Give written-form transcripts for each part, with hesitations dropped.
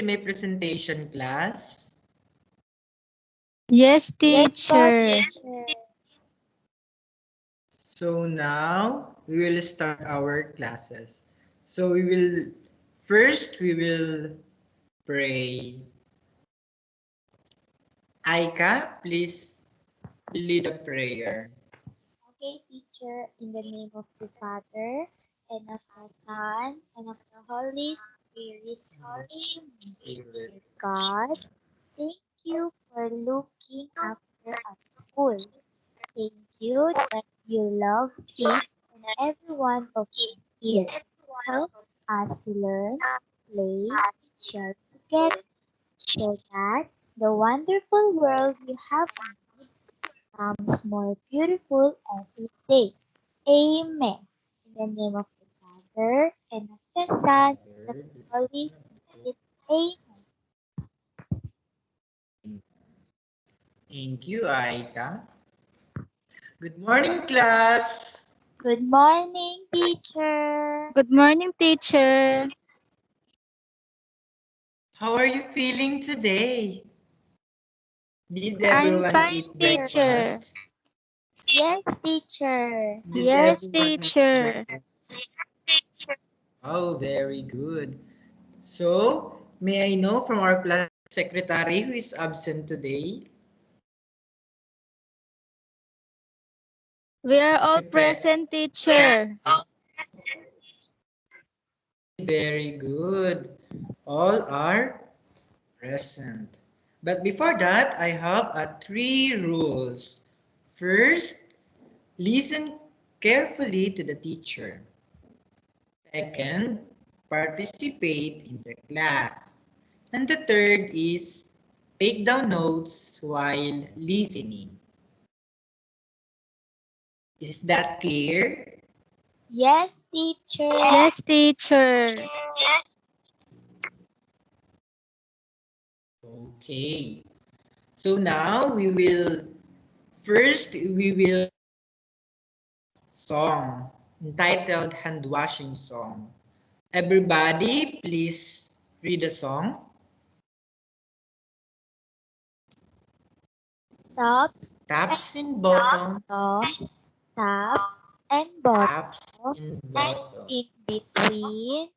my presentation, class? Yes, Yes, po, teacher. teacher. So now we will start our classes. So we will pray. Aika, please lead a prayer. Okay, teacher, in the name of the Father, and of the Son, and of the Holy Spirit. Amen. Spirit. Dear God, thank you for looking after us full. Thank you that you love each and every one of us here. Help us to learn, play, share together so that the wonderful world you have made becomes more beautiful every day. Amen. In the name of the Father, and of the Son, and of the Holy Spirit. Amen. Thank you, Aika. Good morning, class. Good morning, teacher. Good morning, teacher. How are you feeling today? Did I'm everyone fine, eat teacher. breakfast? Yes, teacher. Did Yes, everyone eat teacher. breakfast? Oh, very good. So, may I know from our class secretary who is absent today? We are all Secretary. present, teacher. Very good. All are present. But before that, I have three rules. First, listen carefully to the teacher. Second, participate in the class. And the third is take down notes while listening. Is that clear? Yes, teacher. Yes, teacher. Okay. So now we will song entitled Hand Washing Song. Everybody, please read the song. Tops Taps in bottom, and top and bottom taps in bottom, in between,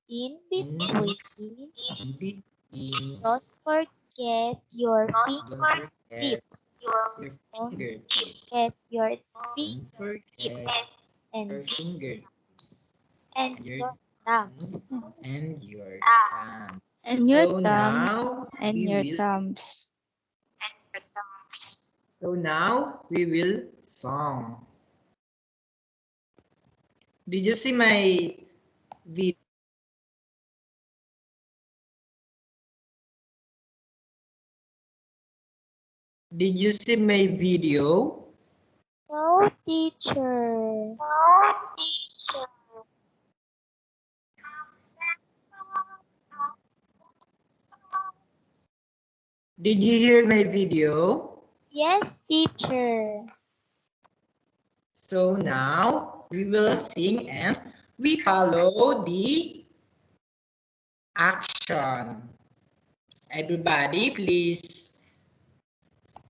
in in between. between. Don't forget your Don't forget fingertips. your Don't forget fingertips. your Don't forget and your fingertips, your your thumbs. and your hands. And your So thumbs now and we your will thumbs. song. Did you see my video? Did you see my video? No, teacher. Did you hear my video? Yes, teacher. So now we will sing and we follow the action. Everybody, please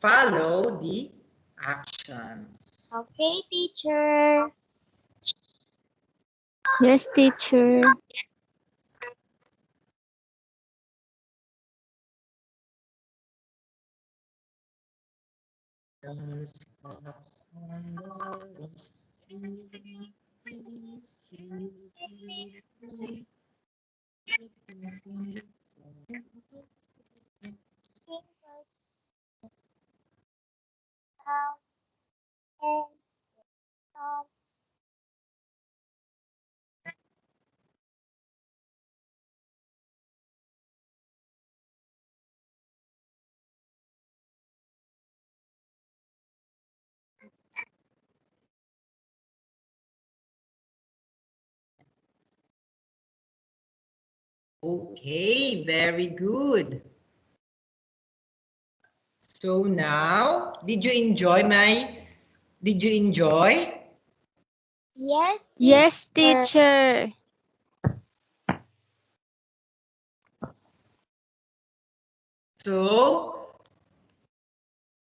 follow the actions. Okay, teacher. Yes, teacher. Okay, very good. So now, did you enjoy? Yes, Yes, teacher. teacher. So,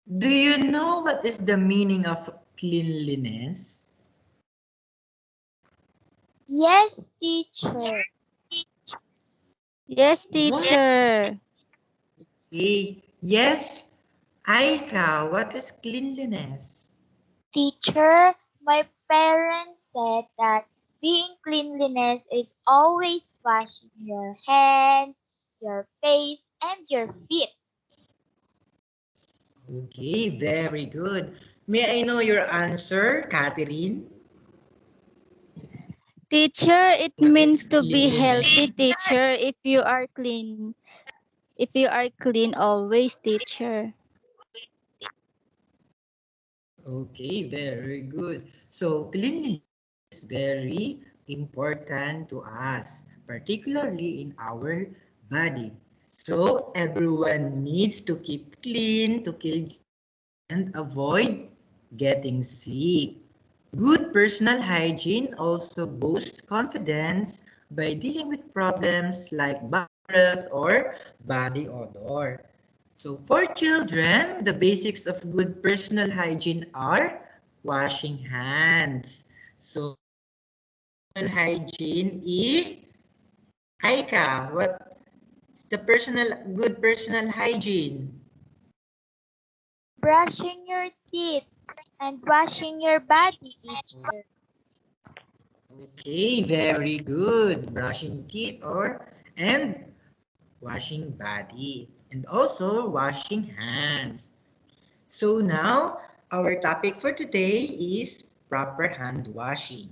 do you know what is the meaning of cleanliness? Yes, teacher. Yes, What? teacher. Okay. Yes, Aika, what is cleanliness? Teacher, my parents said that being cleanliness is always washing your hands, your face, and your feet. Okay, very good. May I know your answer, Catherine? Teacher, it What is means to be healthy, cleanliness? teacher, if you are clean. If you are clean always, teacher. Okay, very good. So, cleanliness is very important to us, particularly in our body. So, everyone needs to keep clean to kill and avoid getting sick. Good personal hygiene also boosts confidence by dealing with problems like viruses or body odor. So for children, the basics of good personal hygiene are washing hands. So personal hygiene is Aika. What's the good personal hygiene? Brushing your teeth and washing your body, teacher. Okay, very good. Brushing teeth and washing body and also washing hands. So now our topic for today is proper hand washing.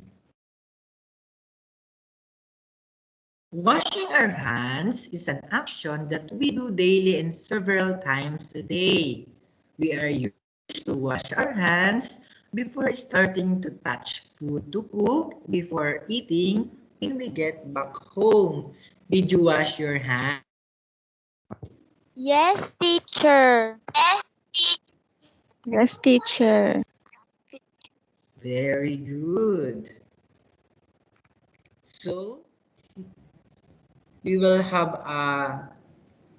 Washing our hands is an action that we do daily and several times a day. We are used to wash our hands before starting to touch food to cook, before eating, when we get back home. Did you wash your hands? Yes, teacher. Yes, teacher. Very good. So we will have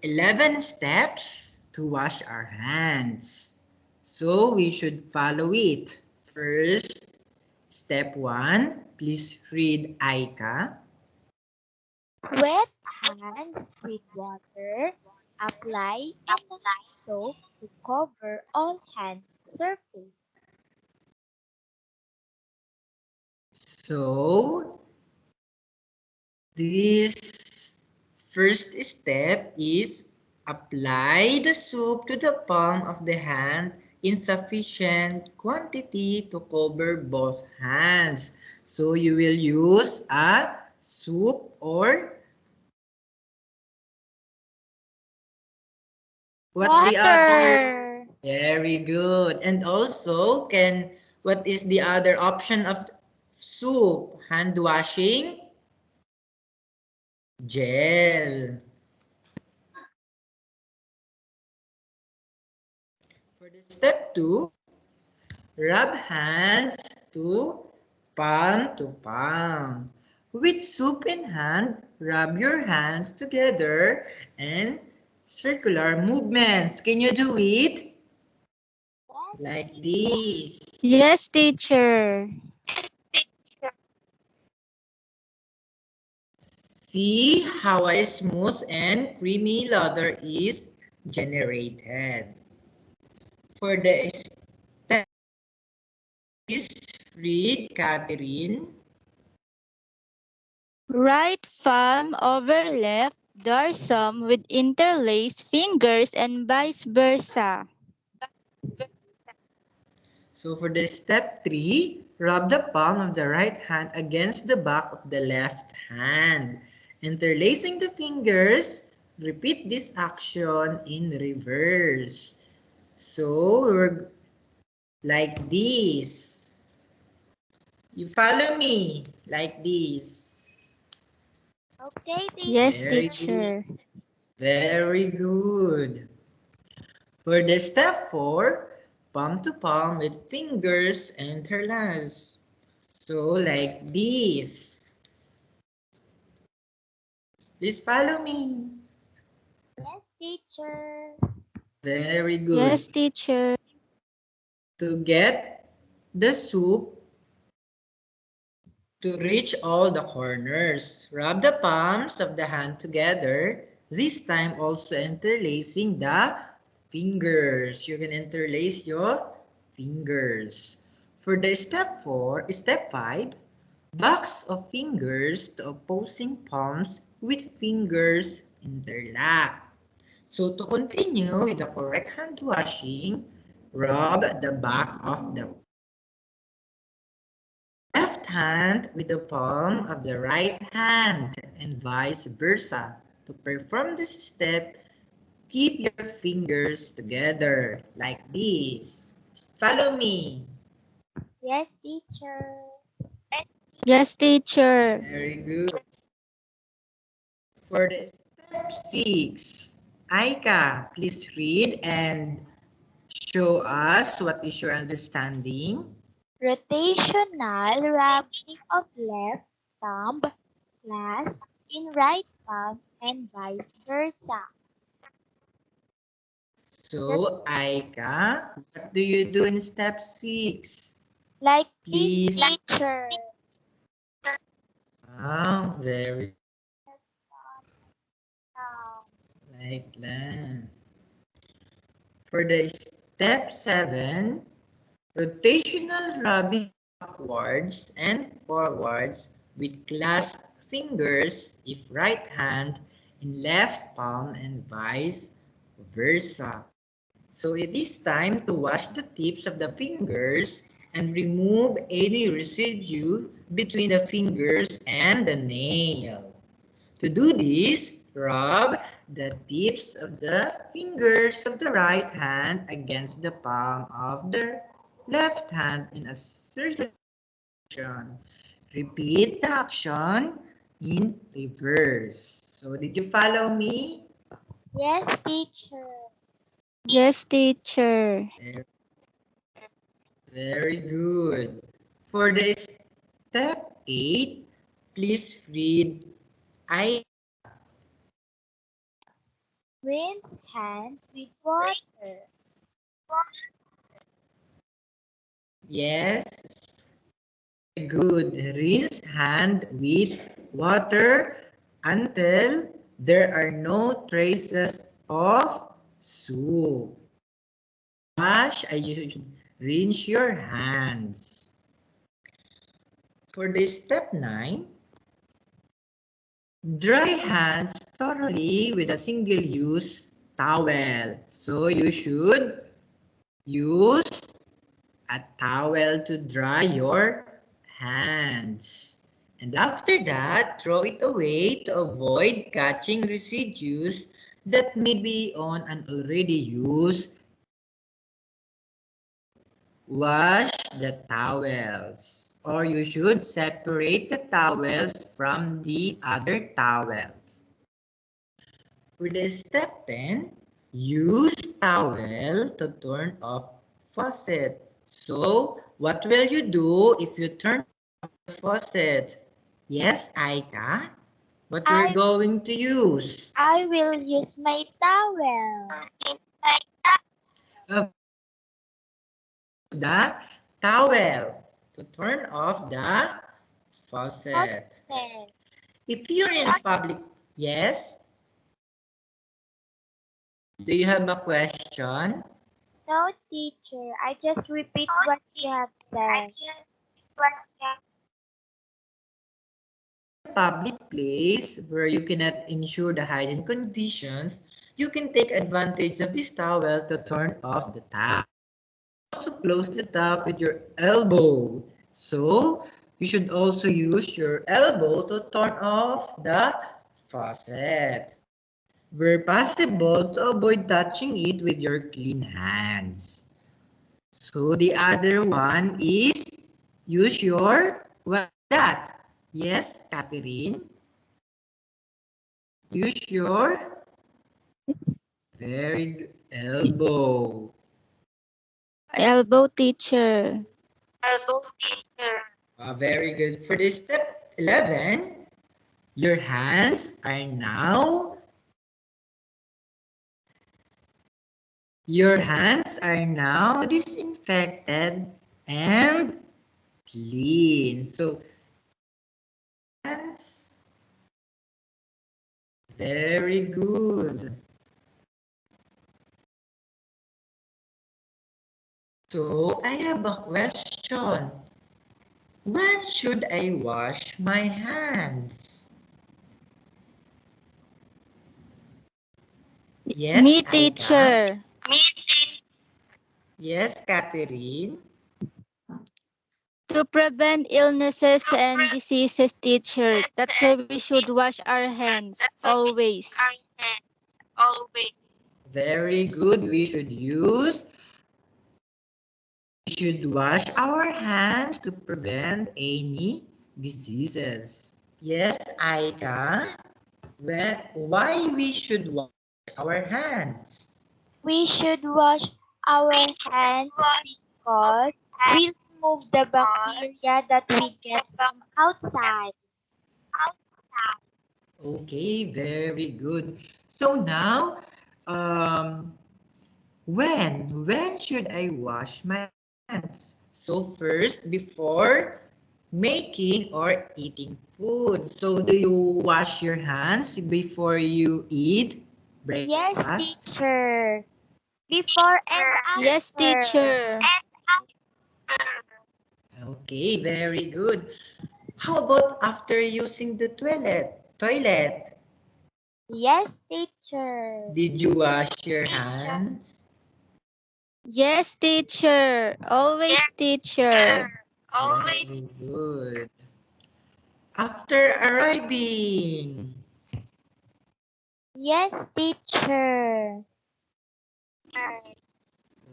11 steps to wash our hands. So we should follow it. First, step 1, please read Aika. Wet hands with water. Apply enough soap to cover all hand surface. So this first step is apply the soap to the palm of the hand in sufficient quantity to cover both hands. So you will use a soup or what the other? Water. Very good. And also, what is the other option of soup? Hand washing? Gel. For the step 2, rub hands to palm. With soup in hand, rub your hands together and circular movements. Can you do it? Like this. Yes, teacher. See how a smooth and creamy lather is generated. For the step is read, Catherine. Right palm over left dorsum with interlaced fingers and vice versa. So for the step 3, rub the palm of the right hand against the back of the left hand. Interlacing the fingers, repeat this action in reverse. So we're like this. You follow me like this. Okay, Yes, teacher. Very good. teacher. Very good. For the step 4, palm to palm with fingers interlaced. So like this. Please follow me. Yes, teacher. Very good. Yes, teacher. To get the soup to reach all the corners, rub the palms of the hand together, this time also interlacing the fingers. You can interlace your fingers. For the step 5, box of fingers to opposing palms with fingers interlock. So to continue with the correct hand washing, rub the back of the left hand with the palm of the right hand and vice versa. To perform this step, keep your fingers together like this. Follow me. Yes, teacher. Yes, teacher. Very good. For the step 6, Aika, please read and show us what is your understanding. Rotational rubbing of left thumb clasp in right palm and vice versa. So, Aika, what do you do in step 6? Like Please. this, teacher. Ah, very Um, like that. For the step 7, rotational rubbing backwards and forwards with clasped fingers if right hand in left palm and vice versa. So it is time to wash the tips of the fingers and remove any residue between the fingers and the nail. To do this, rub the tips of the fingers of the right hand against the palm of the left hand in a circular motion. Repeat the action in reverse. So did you follow me? yes, teacher. Yes, teacher. Very good. For the step 8, please read I. Rinse hands with water. Yes. Good. Rinse hand with water until there are no traces of soup. You should rinse your hands. For this step 9, dry hands thoroughly with a single-use towel. So you should use a towel to dry your hands. And after that, throw it away to avoid catching residues that may be on an already used. Wash the towels, or you should separate the towels from the other towels. For the step 10, use towel to turn off faucet. So, what will you do if you turn off the faucet? Yes, Aika? What we're going to use? I will use my towel. The towel to turn off the faucet. Faucet. If you're in public, yes? Do you have a question? No, teacher. I just repeat what you have said. Public place where you cannot ensure the hygiene conditions, you can take advantage of this towel to turn off the tap. Also close the tap with your elbow. So you should also use your elbow to turn off the faucet. Where possible, to avoid touching it with your clean hands. So the other one is use your, what's that? Yes, Catherine? Use your very good elbow. Elbow, teacher. Very good. For this step 11, your hands are now Your hands are now disinfected and clean. So, hands, very good. So, I have a question. When should I wash my hands? Yes, Me, Aika. teacher. Yes, Catherine. To prevent illnesses and diseases, teacher. That's why we should wash our hands always. Very good. We should wash our hands to prevent any diseases. Yes, Aika. Why we should wash our hands? We should wash our hands because we remove the bacteria that we get from outside. Okay, very good. So now, um, when should I wash my hands? So first, before making or eating food. So do you wash your hands before you eat Yes, breakfast? teacher. Before and Yes, after. teacher. Okay, very good. How about after using the toilet? Yes, teacher. Did you wash your hands? Yes, teacher. Always, teacher. Very good. After arriving. Yes, teacher.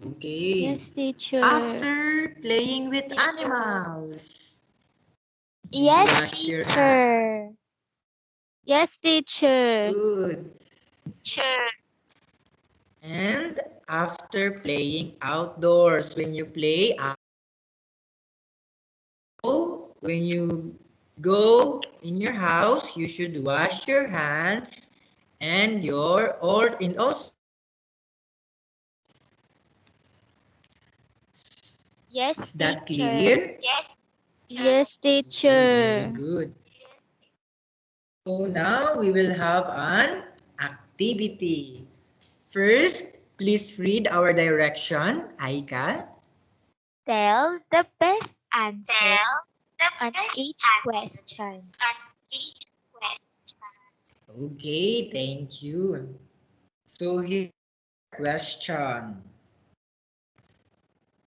Okay. Yes, teacher. After playing with animals. Did you Yes, wash your hands? teacher. Yes, teacher. Good. And after playing outdoors, when you play when you go in your house, you should wash your hands and also Yes, is that teacher. clear? Yes, Okay, very teacher. good. So now we will have an activity. First, please read our direction, Aika. Tell the best answer on each question. Okay, thank you. So here, question.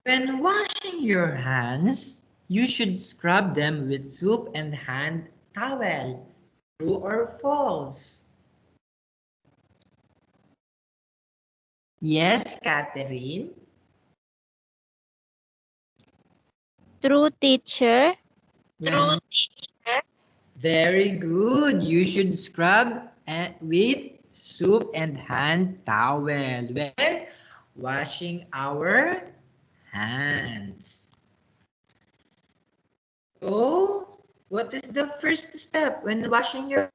When washing your hands, you should scrub them with soap and hand towel. True or false? Yes, Catherine. True, teacher. When very good. You should scrub with soap and hand towel when washing our hands. So, what is the first step when washing your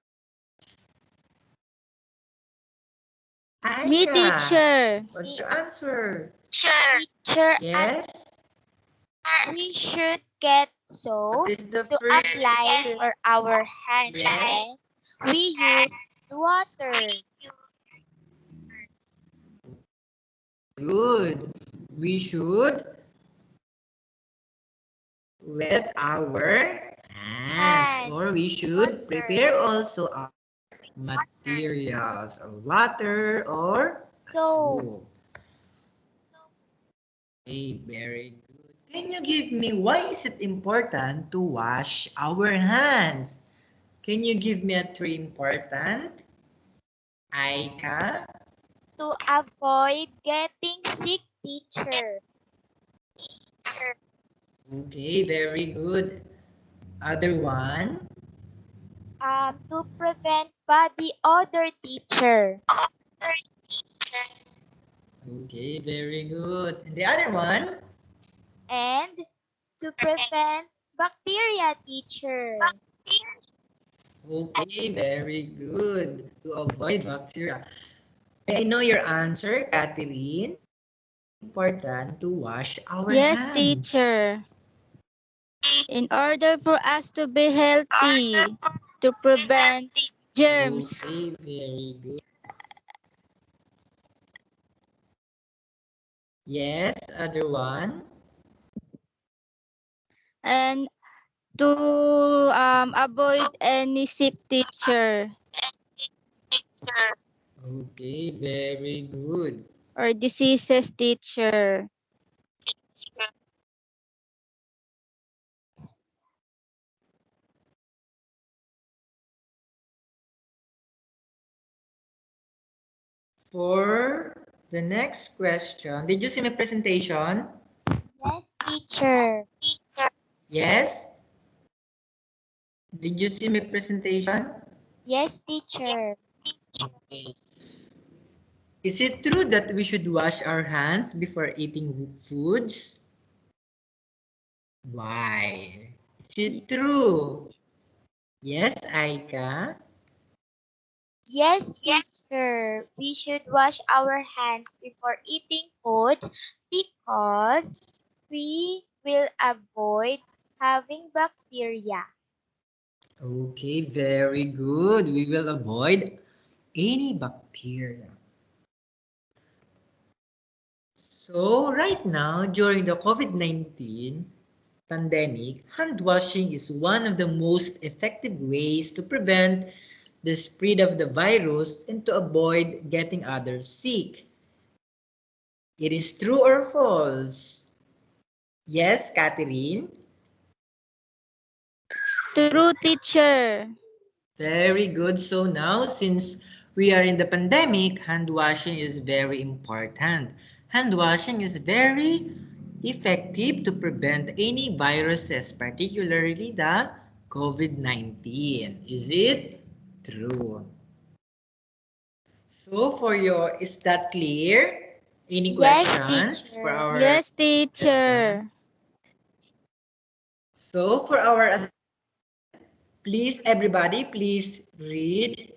Me, Aika? teacher. What's your answer? Teacher, Yes? we should get soap What is the to first apply step? for our hands Yes? and we use water. Good. We should wet our hands or we should prepare also our materials or water or So, soap. Okay, very good. Can you give me why is it important to wash our hands? Can you give me a three important? Aika? to avoid getting sick, teacher. Okay, very good. Other one? To prevent body odor, teacher. Okay, very good. And the other one? And to prevent bacteria, teacher. Okay, very good. To avoid bacteria. May I know your answer, Kathleen? important to wash our Yes, hands? teacher. In order for us to be healthy, to prevent germs. Okay, very good. Yes, other one. And to avoid any sick, teacher, Okay, very good. or diseases, teacher. For the next question, did you see my presentation? Yes, teacher. Yes? Did you see my presentation? Yes, teacher. Okay. Is it true that we should wash our hands before eating foods? Why? Is it true? Yes, Aika? Yes, teacher. We should wash our hands before eating foods because we will avoid having bacteria. Okay, very good. We will avoid any bacteria. So right now, during the COVID-19 pandemic, hand washing is one of the most effective ways to prevent the spread of the virus and to avoid getting others sick. It is true or false? Yes, Catherine? True, teacher. Very good. So now, since we are in the pandemic, hand washing is very important. Hand washing is very effective to prevent any viruses, particularly the COVID-19. Is it true? So for your, is that clear? Any Yes, questions for teacher. our Yes, question? teacher. So for our, please everybody, please read.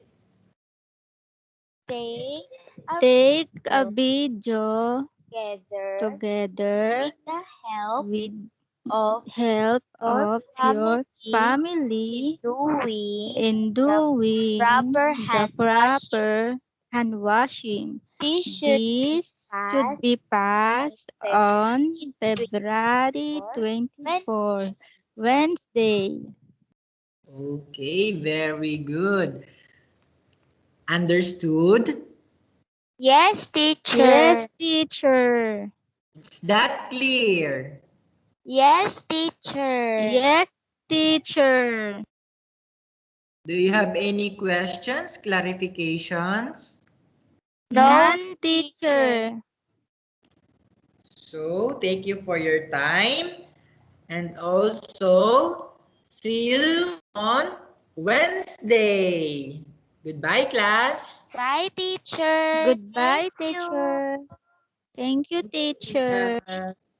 Take a Take a video video together together with the help with of help your of your family in family doing in the doing proper the hand washing. proper hand washing. This should be This should passed be on passed on February February 24, 24, Wednesday. Wednesday. Okay, very good. Understood? Yes, teacher. Yes, teacher. Is that clear? Yes, teacher. Yes, teacher. Do you have any questions, clarifications? No, None, teacher. teacher. So, thank you for your time. And also, see you on Wednesday. Goodbye, class. Bye, teacher. Thank Goodbye, you. teacher. Thank you, Thank you, teacher. class.